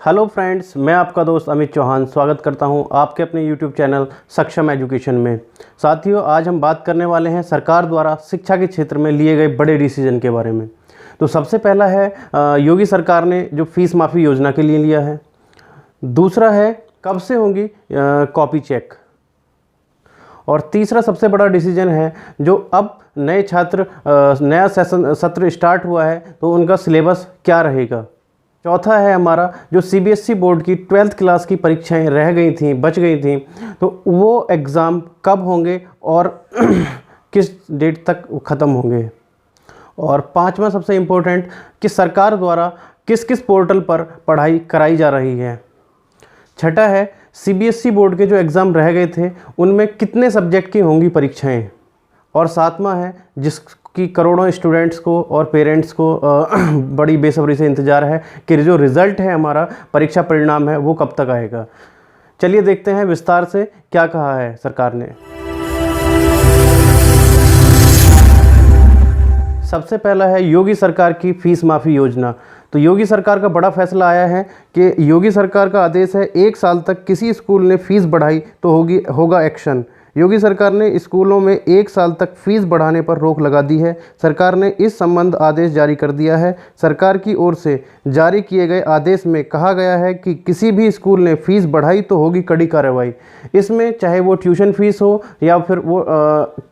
Hello friends, मैं आपका दोस्त अमित चौहान स्वागत करता हूं आपके अपने यूट्यूब चैनल सक्षम एजुकेशन में। साथियों, आज हम बात करने वाले हैं सरकार द्वारा शिक्षा के क्षेत्र में लिए गए बड़े डिसीजन के बारे में। तो सबसे पहला है योगी सरकार ने जो फीस माफ़ी योजना के लिए लिया है। दूसरा है कब से होंगी कॉपी चेक। और तीसरा सबसे बड़ा डिसीजन है जो अब नए छात्र नया सत्र स्टार्ट हुआ है तो उनका सिलेबस क्या रहेगा। चौथा है हमारा जो सीबीएसई बोर्ड की 12th क्लास की परीक्षाएं रह गई थी, बच गई थी, तो वो एग्ज़ाम कब होंगे और किस डेट तक ख़त्म होंगे। और पांचवा सबसे इम्पोर्टेंट कि सरकार द्वारा किस किस पोर्टल पर पढ़ाई कराई जा रही है। छठा है सीबीएसई बोर्ड के जो एग्ज़ाम रह गए थे उनमें कितने सब्जेक्ट की होंगी परीक्षाएं। और सातवां है जिसकी करोड़ों स्टूडेंट्स को और पेरेंट्स को बड़ी बेसब्री से इंतज़ार है कि जो रिज़ल्ट है हमारा परीक्षा परिणाम है वो कब तक आएगा। चलिए देखते हैं विस्तार से क्या कहा है सरकार ने। सबसे पहला है योगी सरकार की फीस माफ़ी योजना। तो योगी सरकार का बड़ा फैसला आया है कि योगी सरकार का आदेश है 1 साल तक किसी स्कूल ने फीस बढ़ाई तो होगा एक्शन। योगी सरकार ने स्कूलों में 1 साल तक फीस बढ़ाने पर रोक लगा दी है। सरकार ने इस संबंध आदेश जारी कर दिया है। सरकार की ओर से जारी किए गए आदेश में कहा गया है कि किसी भी स्कूल ने फीस बढ़ाई तो होगी कड़ी कार्रवाई। इसमें चाहे वो ट्यूशन फीस हो या फिर वो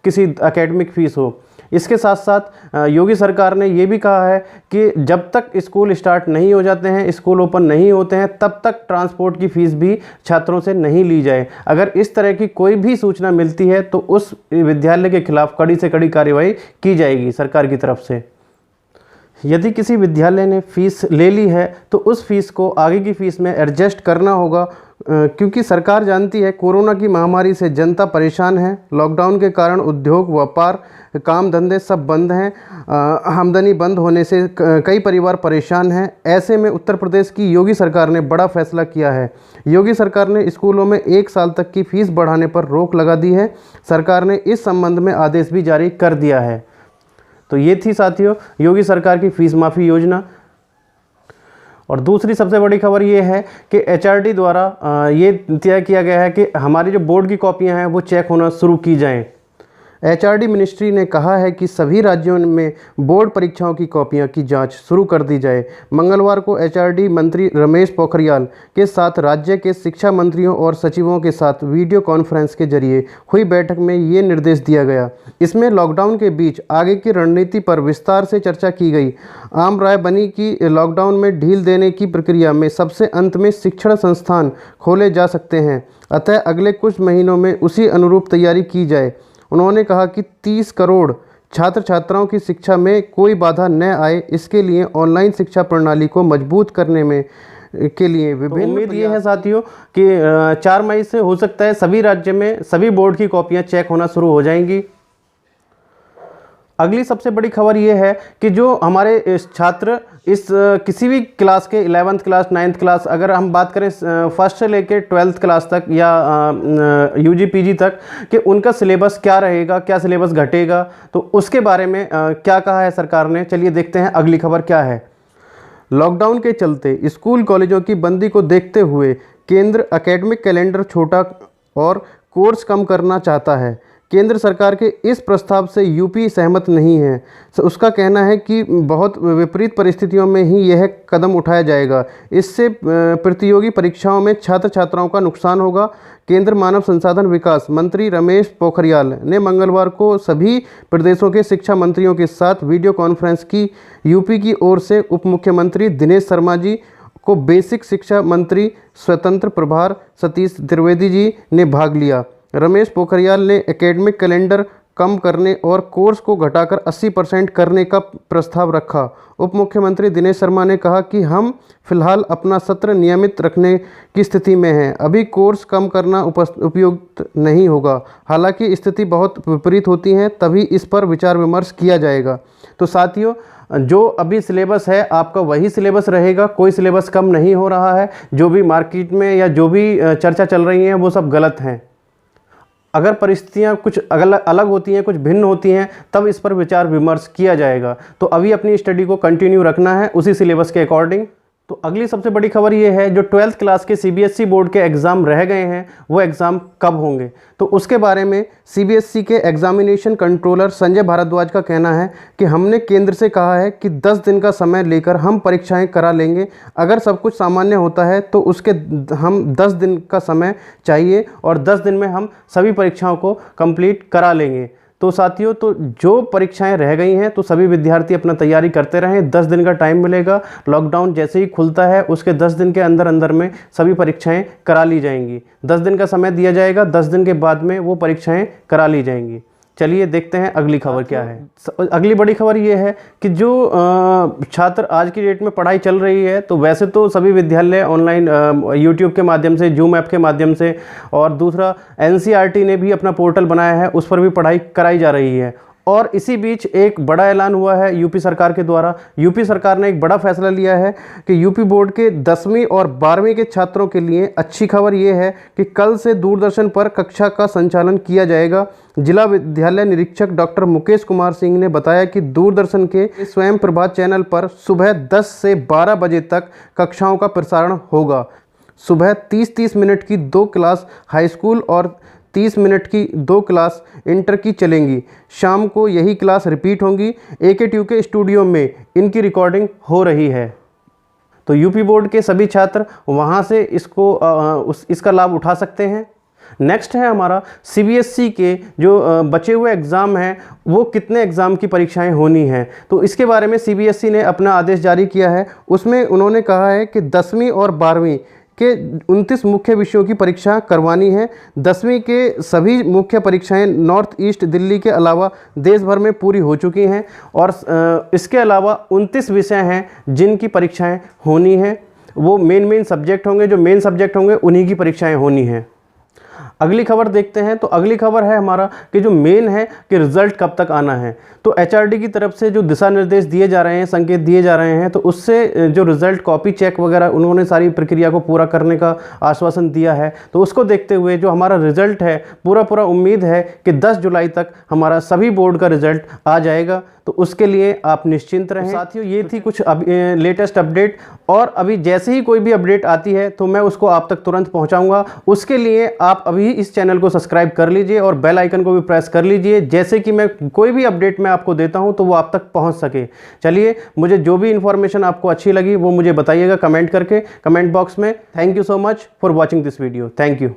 किसी एकेडमिक फ़ीस हो। इसके साथ साथ योगी सरकार ने ये भी कहा है कि जब तक स्कूल स्टार्ट नहीं हो जाते हैं, स्कूल ओपन नहीं होते हैं, तब तक ट्रांसपोर्ट की फ़ीस भी छात्रों से नहीं ली जाए। अगर इस तरह की कोई भी सूचना मिलती है तो उस विद्यालय के खिलाफ कड़ी से कड़ी कार्रवाई की जाएगी सरकार की तरफ से। यदि किसी विद्यालय ने फ़ीस ले ली है तो उस फीस को आगे की फ़ीस में एडजस्ट करना होगा, क्योंकि सरकार जानती है कोरोना की महामारी से जनता परेशान है। लॉकडाउन के कारण उद्योग, व्यापार, काम धंधे सब बंद हैं। आमदनी बंद होने से कई परिवार परेशान हैं। ऐसे में उत्तर प्रदेश की योगी सरकार ने बड़ा फैसला किया है। योगी सरकार ने स्कूलों में 1 साल तक की फ़ीस बढ़ाने पर रोक लगा दी है। सरकार ने इस संबंध में आदेश भी जारी कर दिया है। तो ये थी साथियों योगी सरकार की फ़ीस माफ़ी योजना। और दूसरी सबसे बड़ी खबर ये है कि एचआरडी द्वारा ये तय किया गया है कि हमारी जो बोर्ड की कॉपियां हैं वो चेक होना शुरू की जाएं। एचआरडी मिनिस्ट्री ने कहा है कि सभी राज्यों में बोर्ड परीक्षाओं की कॉपियां की जांच शुरू कर दी जाए। मंगलवार को एचआरडी मंत्री रमेश पोखरियाल के साथ राज्य के शिक्षा मंत्रियों और सचिवों के साथ वीडियो कॉन्फ्रेंस के जरिए हुई बैठक में ये निर्देश दिया गया। इसमें लॉकडाउन के बीच आगे की रणनीति पर विस्तार से चर्चा की गई। आम राय बनी कि लॉकडाउन में ढील देने की प्रक्रिया में सबसे अंत में शिक्षण संस्थान खोले जा सकते हैं, अतः अगले कुछ महीनों में उसी अनुरूप तैयारी की जाए। उन्होंने कहा कि 30 करोड़ छात्र छात्राओं की शिक्षा में कोई बाधा न आए, इसके लिए ऑनलाइन शिक्षा प्रणाली को मजबूत करने में के लिए विभिन्न उम्मीद ये है साथियों कि 4 मई से हो सकता है सभी राज्य में सभी बोर्ड की कॉपियां चेक होना शुरू हो जाएंगी। अगली सबसे बड़ी खबर ये है कि जो हमारे छात्र इस किसी भी क्लास के 11th क्लास 9th क्लास, अगर हम बात करें फर्स्ट से लेकर 12th क्लास तक या यूजी पीजी तक, कि उनका सिलेबस क्या रहेगा, क्या सिलेबस घटेगा, तो उसके बारे में क्या कहा है सरकार ने। चलिए देखते हैं अगली खबर क्या है। लॉकडाउन के चलते स्कूल कॉलेजों की बंदी को देखते हुए केंद्र एकेडमिक कैलेंडर छोटा और कोर्स कम करना चाहता है। केंद्र सरकार के इस प्रस्ताव से यूपी सहमत नहीं है। उसका कहना है कि बहुत विपरीत परिस्थितियों में ही यह कदम उठाया जाएगा। इससे प्रतियोगी परीक्षाओं में छात्र छात्राओं का नुकसान होगा। केंद्र मानव संसाधन विकास मंत्री रमेश पोखरियाल ने मंगलवार को सभी प्रदेशों के शिक्षा मंत्रियों के साथ वीडियो कॉन्फ्रेंस की। यूपी की ओर से उप मुख्यमंत्री दिनेश शर्मा जी को बेसिक शिक्षा मंत्री स्वतंत्र प्रभार सतीश द्विवेदी जी ने भाग लिया। रमेश पोखरियाल ने एकेडमिक कैलेंडर कम करने और कोर्स को घटाकर 80% करने का प्रस्ताव रखा। उप मुख्यमंत्री दिनेश शर्मा ने कहा कि हम फिलहाल अपना सत्र नियमित रखने की स्थिति में हैं। अभी कोर्स कम करना उपयुक्त नहीं होगा। हालांकि स्थिति बहुत विपरीत होती है तभी इस पर विचार विमर्श किया जाएगा। तो साथियों, जो अभी सिलेबस है आपका वही सिलेबस रहेगा, कोई सिलेबस कम नहीं हो रहा है। जो भी मार्केट में या जो भी चर्चा चल रही है वो सब गलत हैं। अगर परिस्थितियाँ कुछ अलग होती हैं, कुछ भिन्न होती हैं, तब इस पर विचार विमर्श किया जाएगा। तो अभी अपनी स्टडी को कंटिन्यू रखना है उसी सिलेबस के अकॉर्डिंग। तो अगली सबसे बड़ी खबर ये है, जो 12th क्लास के सीबीएसई बोर्ड के एग्ज़ाम रह गए हैं वो एग्ज़ाम कब होंगे। तो उसके बारे में सीबीएसई के एग्जामिनेशन कंट्रोलर संजय भारद्वाज का कहना है कि हमने केंद्र से कहा है कि 10 दिन का समय लेकर हम परीक्षाएं करा लेंगे। अगर सब कुछ सामान्य होता है तो उसके हम 10 दिन का समय चाहिए और 10 दिन में हम सभी परीक्षाओं को कंप्लीट करा लेंगे। तो साथियों, तो जो परीक्षाएं रह गई हैं तो सभी विद्यार्थी अपना तैयारी करते रहें। 10 दिन का टाइम मिलेगा। लॉकडाउन जैसे ही खुलता है उसके 10 दिन के अंदर अंदर में सभी परीक्षाएं करा ली जाएंगी। 10 दिन का समय दिया जाएगा, 10 दिन के बाद में वो परीक्षाएं करा ली जाएंगी। चलिए देखते हैं अगली खबर क्या है। अगली बड़ी खबर ये है कि जो छात्र आज की डेट में पढ़ाई चल रही है, तो वैसे तो सभी विद्यालय ऑनलाइन यूट्यूब के माध्यम से, जूम ऐप के माध्यम से, और दूसरा एनसीईआरटी ने भी अपना पोर्टल बनाया है, उस पर भी पढ़ाई कराई जा रही है। और इसी बीच एक बड़ा ऐलान हुआ है यूपी सरकार के द्वारा। यूपी सरकार ने एक बड़ा फैसला लिया है कि यूपी बोर्ड के 10वीं और 12वीं के छात्रों के लिए अच्छी खबर ये है कि कल से दूरदर्शन पर कक्षा का संचालन किया जाएगा। जिला विद्यालय निरीक्षक डॉक्टर मुकेश कुमार सिंह ने बताया कि दूरदर्शन के स्वयं प्रभा चैनल पर सुबह 10 से 12 बजे तक कक्षाओं का प्रसारण होगा। सुबह 30-30 मिनट की 2 क्लास हाई स्कूल और 30 मिनट की 2 क्लास इंटर की चलेंगी। शाम को यही क्लास रिपीट होंगी। AKTU के स्टूडियो में इनकी रिकॉर्डिंग हो रही है। तो यूपी बोर्ड के सभी छात्र वहां से इसका लाभ उठा सकते हैं। नेक्स्ट है हमारा सीबीएसई के जो बचे हुए एग्ज़ाम हैं, वो कितने एग्ज़ाम की परीक्षाएं होनी हैं। तो इसके बारे में सीबीएसई ने अपना आदेश जारी किया है। उसमें उन्होंने कहा है कि 10वीं और 12वीं के 29 मुख्य विषयों की परीक्षा करवानी है। 10वीं के सभी मुख्य परीक्षाएं नॉर्थ ईस्ट दिल्ली के अलावा देश भर में पूरी हो चुकी हैं और इसके अलावा 29 विषय हैं जिनकी परीक्षाएं होनी हैं। वो मेन सब्जेक्ट होंगे, जो मेन सब्जेक्ट होंगे उन्हीं की परीक्षाएं होनी हैं। अगली खबर देखते हैं। तो अगली खबर है हमारा कि जो मेन है कि रिज़ल्ट कब तक आना है। तो एचआरडी की तरफ से जो दिशा निर्देश दिए जा रहे हैं, संकेत दिए जा रहे हैं, तो उससे जो रिज़ल्ट कॉपी चेक वगैरह उन्होंने सारी प्रक्रिया को पूरा करने का आश्वासन दिया है। तो उसको देखते हुए जो हमारा रिज़ल्ट है, पूरा उम्मीद है कि 10 जुलाई तक हमारा सभी बोर्ड का रिज़ल्ट आ जाएगा। तो उसके लिए आप निश्चिंत रहें। साथियों, ये थी कुछ लेटेस्ट अपडेट, और अभी जैसे ही कोई भी अपडेट आती है तो मैं उसको आप तक तुरंत पहुंचाऊंगा। उसके लिए आप अभी इस चैनल को सब्सक्राइब कर लीजिए और बेल आइकन को भी प्रेस कर लीजिए, जैसे कि मैं कोई भी अपडेट मैं आपको देता हूं तो वो आप तक पहुंच सके। चलिए, मुझे जो भी इन्फॉर्मेशन आपको अच्छी लगी वो मुझे बताइएगा कमेंट करके, कमेंट बॉक्स में। Thank you so much for watching this video. Thank you.